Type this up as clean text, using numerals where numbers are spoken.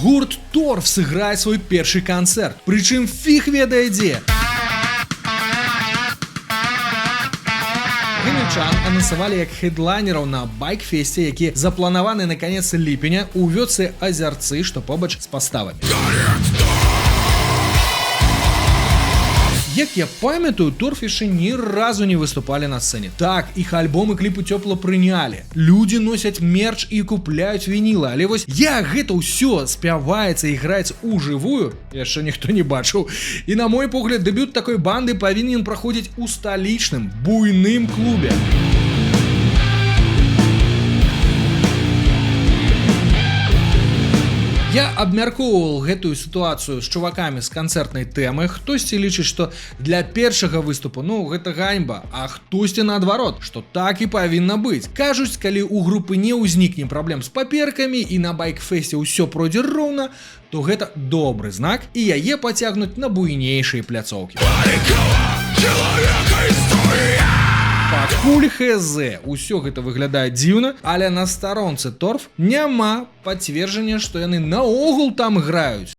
Гурт Торф сыграе свой першы канцэрт, прычым фіг ведае дзе. Гомельчан анансавалі як хедлайнераў на байк-фесце, які запланаваны на канец ліпеня у вёсцы Азярцы, што побач з паставамі. Як я памятаю, Торф яшчэ ні разу не выступалі на сцэне. Так, іх альбомы кліпы цёпла прынялі. Людзі носяць мерч і купляюць вінілы, але вось як гэта ўсё спяваецца і граецца ужывую, яшчэ ніхто не бачыў. І на мой погляд, дэбют такой банды павінен праходзіць у сталічным, буйным клубе. Я абмяркоўваў гэтую сітуацыю з чувакамі з канцэртнай тэмы. Хтосьці лічыць, што для першага выступу, гэта ганьба, а хтосьці наадварот, што так і павінна быць. Кажуць, калі ў групы не ўзнікне праблем з паперкамі і на байк-фесце ўсё пройдзе роўна, то гэта добры знак і яе пацягнуць на буйнейшыя пляцоўкі. Пакуль ХЗ, усё гэта выглядае дзіўна, але на старонцы Торф няма пацверджання, што яны наогул там граюць.